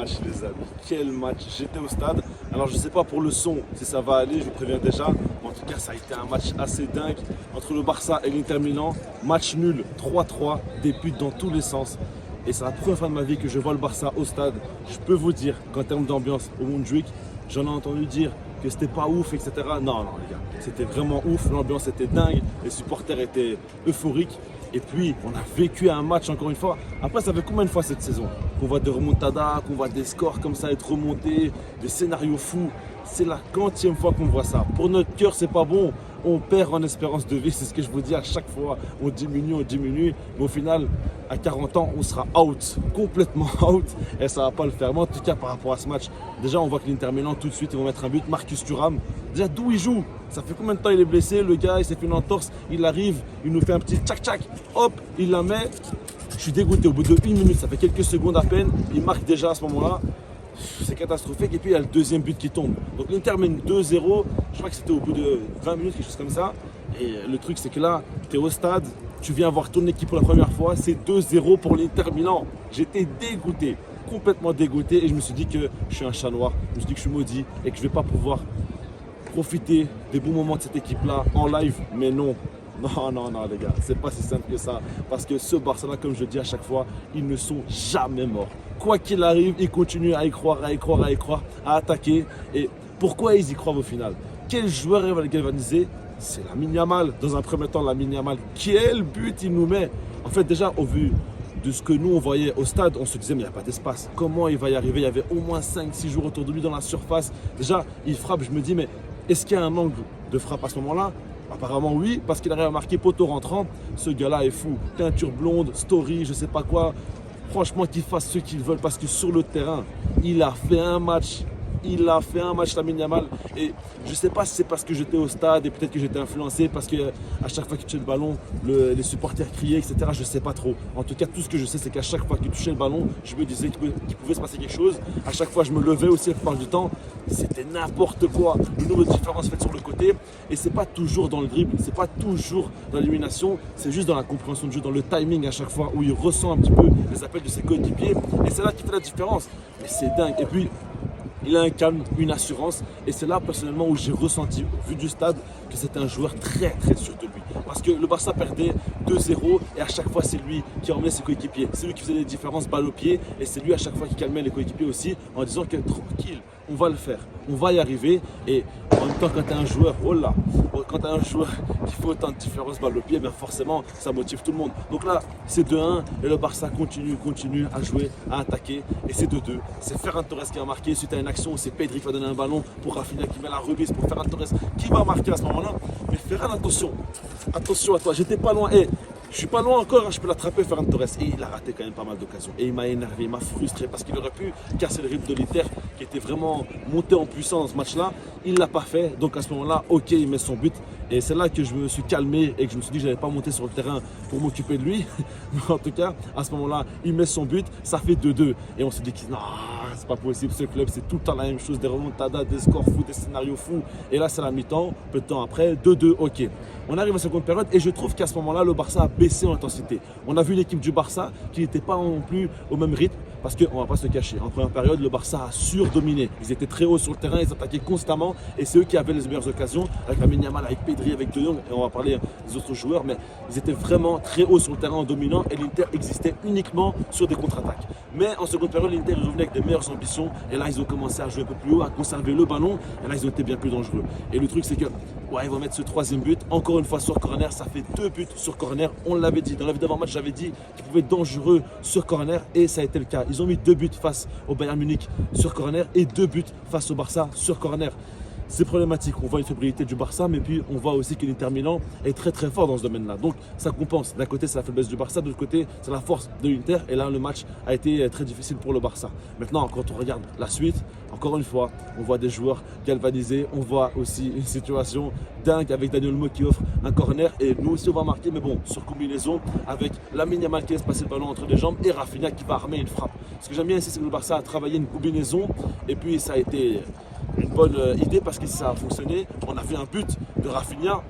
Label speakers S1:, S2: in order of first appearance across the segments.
S1: match les amis, quel match. J'étais au stade, alors je sais pas pour le son si ça va aller, je vous préviens déjà, mais en tout cas ça a été un match assez dingue entre le Barça et l'Inter Milan, match nul 3-3, des buts dans tous les sens. Et c'est la première fois de ma vie que je vois le Barça au stade. Je peux vous dire qu'en termes d'ambiance au Montjuïc, j'en ai entendu dire que c'était pas ouf, etc. Non, les gars, c'était vraiment ouf, l'ambiance était dingue, les supporters étaient euphoriques. Et puis, on a vécu un match encore une fois. Après, ça fait combien de fois cette saison qu'on voit des remontadas, qu'on voit des scores comme ça être remontés, des scénarios fous. C'est la quantième fois qu'on voit ça. Pour notre cœur, c'est pas bon. On perd en espérance de vie, c'est ce que je vous dis à chaque fois. On diminue. Mais au final, à 40 ans, on sera out, complètement out. Et ça va pas le faire. Mais en tout cas, par rapport à ce match, déjà, on voit que l'Inter Milan, tout de suite, ils vont mettre un but. Marcus Thuram, déjà, d'où il joue? Ça fait combien de temps il est blessé? Le gars, il s'est fait une entorse. Il arrive, il nous fait un petit tchac-tchac. Hop, il la met. Je suis dégoûté. Au bout de 1 minute, ça fait quelques secondes à peine. Il marque déjà à ce moment-là. C'est catastrophique. Et puis il y a le deuxième but qui tombe. Donc l'Inter mène 2-0. Je crois que c'était au bout de 20 minutes, quelque chose comme ça. Et le truc, c'est que là, tu es au stade, tu viens voir ton équipe pour la première fois. C'est 2-0 pour l'Inter Milan. J'étais dégoûté, complètement dégoûté. Et je me suis dit que je suis un chat noir. Je me suis dit que je suis maudit et que je ne vais pas pouvoir profiter des bons moments de cette équipe-là en live. Mais non. Non, les gars, c'est pas si simple que ça. Parce que ce Barça-là, comme je le dis à chaque fois, ils ne sont jamais morts. Quoi qu'il arrive, ils continuent à y croire, à attaquer. Et pourquoi ils y croient au final? Quel joueur va le galvaniser? C'est Lamine Yamal. Dans un premier temps, Lamine Yamal, quel but il nous met! En fait, déjà, au vu de ce que nous, on voyait au stade, on se disait, mais il n'y a pas d'espace. Comment il va y arriver? Il y avait au moins 5-6 joueurs autour de lui dans la surface. Déjà, il frappe, je me dis, mais est-ce qu'il y a un angle de frappe à ce moment-là? Apparemment oui, parce qu'il arrive à marquer poteau rentrant. Ce gars-là est fou. Teinture blonde, story, je sais pas quoi. Franchement, qu'ils fassent ce qu'ils veulent parce que sur le terrain, il a fait un match. Lamine Yamal. Et je ne sais pas si c'est parce que j'étais au stade et peut-être que j'étais influencé parce que à chaque fois qu'il touchait le ballon, les supporters criaient, etc. Je ne sais pas trop. En tout cas, tout ce que je sais, c'est qu'à chaque fois qu'il touchait le ballon, je me disais qu'il pouvait se passer quelque chose. À chaque fois, je me levais aussi la plupart du temps. C'était n'importe quoi. Une nouvelle différence faite sur le côté. Et c'est pas toujours dans le dribble, c'est pas toujours dans l'élimination. C'est juste dans la compréhension du jeu, dans le timing à chaque fois où il ressent un petit peu les appels de ses coéquipiers. Et c'est là qui fait la différence. Mais c'est dingue. Et puis, il a un calme, une assurance et c'est là personnellement où j'ai ressenti, vu du stade, que c'était un joueur très sûr de lui. Parce que le Barça perdait 2-0 et à chaque fois c'est lui qui emmenait ses coéquipiers. C'est lui qui faisait les différences balle au pied et c'est lui à chaque fois qui calmait les coéquipiers aussi en disant que tranquille, on va le faire, on va y arriver. Et en même temps quand tu as un joueur, quand tu as un joueur qui fait autant de différences balle au pied, bien forcément ça motive tout le monde. Donc là c'est 2-1 et le Barça continue à jouer, à attaquer et c'est 2-2. C'est Ferran Torres qui a marqué suite à une action où c'est Pedri qui va donner un ballon pour Rafinha qui met la remise pour Ferran Torres qui va marquer à ce moment-là. Mais Ferran, attention à toi, j'étais pas loin. Je suis pas loin encore, je peux l'attraper Ferran Torres. Et il a raté quand même pas mal d'occasions. Et il m'a énervé, il m'a frustré parce qu'il aurait pu casser le rythme de l'Inter qui était vraiment monté en puissance dans ce match-là. Il l'a pas fait. Donc à ce moment-là, ok, il met son but. Et c'est là que je me suis calmé et que je me suis dit que je n'allais pas monter sur le terrain pour m'occuper de lui. Mais en tout cas, à ce moment-là, il met son but, ça fait 2-2. Et on se dit que non, c'est pas possible, ce club, c'est tout le temps la même chose, des remontadas, des scores fous, des scénarios fous. Et là, c'est la mi-temps, peu de temps après, 2-2, ok. On arrive à la seconde période et je trouve qu'à ce moment-là, le Barça a baissé en intensité. On a vu l'équipe du Barça qui n'était pas non plus au même rythme parce qu'on ne va pas se cacher. En première période, le Barça a surdominé. Ils étaient très hauts sur le terrain, ils attaquaient constamment et c'est eux qui avaient les meilleures occasions avec Lamine Yamal, avec Pedri, avec De Jong et on va parler des autres joueurs, mais ils étaient vraiment très hauts sur le terrain en dominant et l'Inter existait uniquement sur des contre-attaques. Mais en seconde période, l'Inter est revenu avec des meilleures ambitions et là, ils ont commencé à jouer un peu plus haut, à conserver le ballon et là, ils ont été bien plus dangereux. Et le truc, c'est que ils vont mettre ce troisième but, encore une fois sur corner, ça fait 2 buts sur corner, on l'avait dit, dans la vidéo d'avant-match, j'avais dit qu'ils pouvaient être dangereux sur corner et ça a été le cas. Ils ont mis 2 buts face au Bayern Munich sur corner et 2 buts face au Barça sur corner. C'est problématique, on voit une fébrilité du Barça, mais puis on voit aussi que l'Inter Milan est très fort dans ce domaine-là. Donc ça compense. D'un côté, c'est la faiblesse du Barça, de l'autre côté, c'est la force de l'Inter. Et là, le match a été très difficile pour le Barça. Maintenant, quand on regarde la suite, encore une fois, on voit des joueurs galvanisés. On voit aussi une situation dingue avec Daniel Olmo qui offre un corner. Et nous aussi, on va marquer, mais bon, sur combinaison, avec Lamine Yamal qui laisse passer le ballon entre les jambes et Rafinha qui va armer une frappe. Ce que j'aime bien ici, c'est que le Barça a travaillé une combinaison. Et puis, ça a été une bonne idée parce que ça a fonctionné. On a fait un but de Rafinha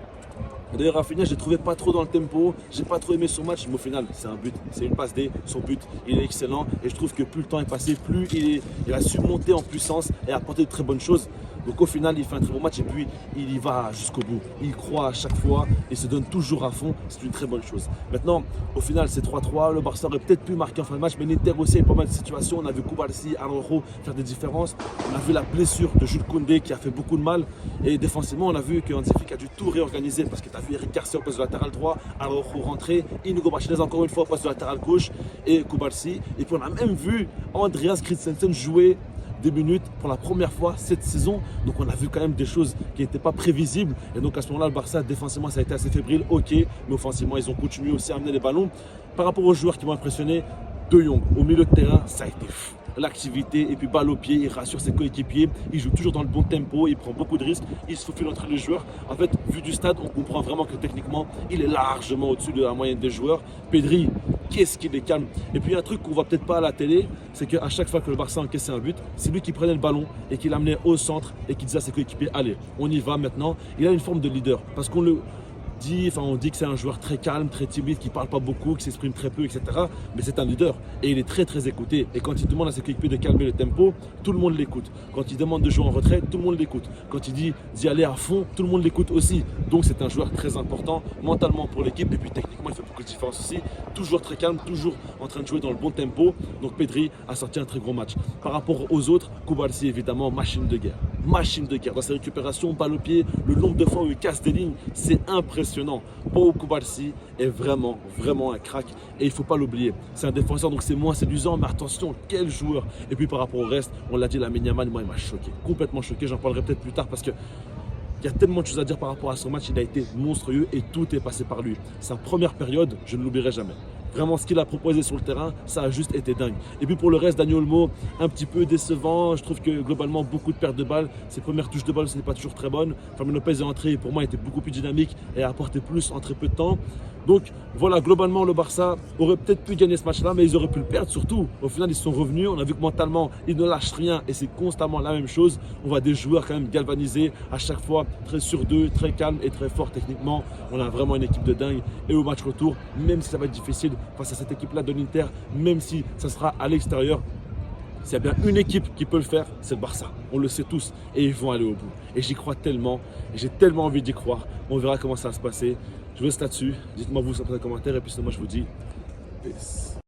S1: D'ailleurs, Rafinha, je ne trouvais pas trop dans le tempo, j'ai pas trop aimé son match, mais au final, c'est un but, c'est une passe D, son but, il est excellent. Et je trouve que plus le temps est passé, plus il a su monter en puissance et apporter de très bonnes choses. Donc au final, il fait un très bon match et puis il y va jusqu'au bout. Il croit à chaque fois et se donne toujours à fond. C'est une très bonne chose. Maintenant, au final, c'est 3-3. Le Barça aurait peut-être pu marquer en fin de match, mais l'Inter aussi a eu pas mal de situations. On a vu Koubarsi, Araujo faire des différences. On a vu la blessure de Jules Koundé qui a fait beaucoup de mal. Et défensivement, on a vu que Hansi Flick a dû tout réorganiser parce que tu as vu Eric Garcia au poste de latéral droit, Araujo rentré, Inigo Martinez encore une fois au poste de latéral gauche et Koubarsi. Et puis on a même vu Andreas Christensen jouer des minutes pour la première fois cette saison. Donc on a vu quand même des choses qui n'étaient pas prévisibles. Et donc à ce moment-là, le Barça, défensivement, ça a été assez fébrile, ok. Mais offensivement, ils ont continué aussi à amener les ballons. Par rapport aux joueurs qui m'ont impressionné, De Jong, au milieu de terrain, ça a été fou. L'activité et puis balle au pied, il rassure ses coéquipiers, il joue toujours dans le bon tempo, il prend beaucoup de risques, il se faufile entre les joueurs. En fait, vu du stade, on comprend vraiment que techniquement, il est largement au-dessus de la moyenne des joueurs. Pedri, qu'est-ce qu'il est calme. Et puis un truc qu'on voit peut-être pas à la télé, c'est qu'à chaque fois que le Barça encaissait un but, c'est lui qui prenait le ballon et qui l'amenait au centre et qui disait à ses coéquipiers, allez, on y va maintenant. Il a une forme de leader parce qu'on le on dit que c'est un joueur très calme, très timide, qui ne parle pas beaucoup, qui s'exprime très peu, etc. Mais c'est un leader et il est très très écouté. Et quand il demande à ses coéquipiers de calmer le tempo, tout le monde l'écoute. Quand il demande de jouer en retrait, tout le monde l'écoute. Quand il dit d'y aller à fond, tout le monde l'écoute aussi. Donc c'est un joueur très important mentalement pour l'équipe et puis techniquement il fait beaucoup de différence aussi. Toujours très calme, toujours en train de jouer dans le bon tempo. Donc Pedri a sorti un très gros match. Par rapport aux autres, Koubarsi évidemment, machine de guerre. Machine de guerre. Dans ses récupérations, balle au pied, le nombre de fois où il casse des lignes, c'est impressionnant. Pau Koubarsi est vraiment un crack et il ne faut pas l'oublier. C'est un défenseur donc c'est moins séduisant, mais attention, quel joueur. Et puis par rapport au reste, on l'a dit, Lamine Yamal, moi il m'a choqué, complètement choqué. J'en parlerai peut-être plus tard parce que il y a tellement de choses à dire par rapport à son match. Il a été monstrueux et tout est passé par lui. Sa première période, je ne l'oublierai jamais. Vraiment, ce qu'il a proposé sur le terrain, ça a juste été dingue. Et puis pour le reste, Dani Olmo, un petit peu décevant. Je trouve que globalement, beaucoup de pertes de balles. Ses premières touches de balle, ce n'est pas toujours très bonne. Fermin Lopez est entré, pour moi, était beaucoup plus dynamique et a apporté plus en très peu de temps. Donc voilà, globalement, le Barça aurait peut-être pu gagner ce match-là, mais ils auraient pu le perdre surtout. Au final, ils sont revenus. On a vu que mentalement, ils ne lâchent rien et c'est constamment la même chose. On voit des joueurs quand même galvanisés à chaque fois, très sur d'eux, très calmes et très forts techniquement. On a vraiment une équipe de dingue. Et au match retour, même si ça va être difficile face à cette équipe-là de l'Inter, même si ça sera à l'extérieur, s'il y a bien une équipe qui peut le faire, c'est le Barça. On le sait tous et ils vont aller au bout. Et j'y crois tellement, et j'ai tellement envie d'y croire. On verra comment ça va se passer. Je vous laisse là-dessus. Dites-moi vous dans les commentaires et puis sinon moi je vous dis peace.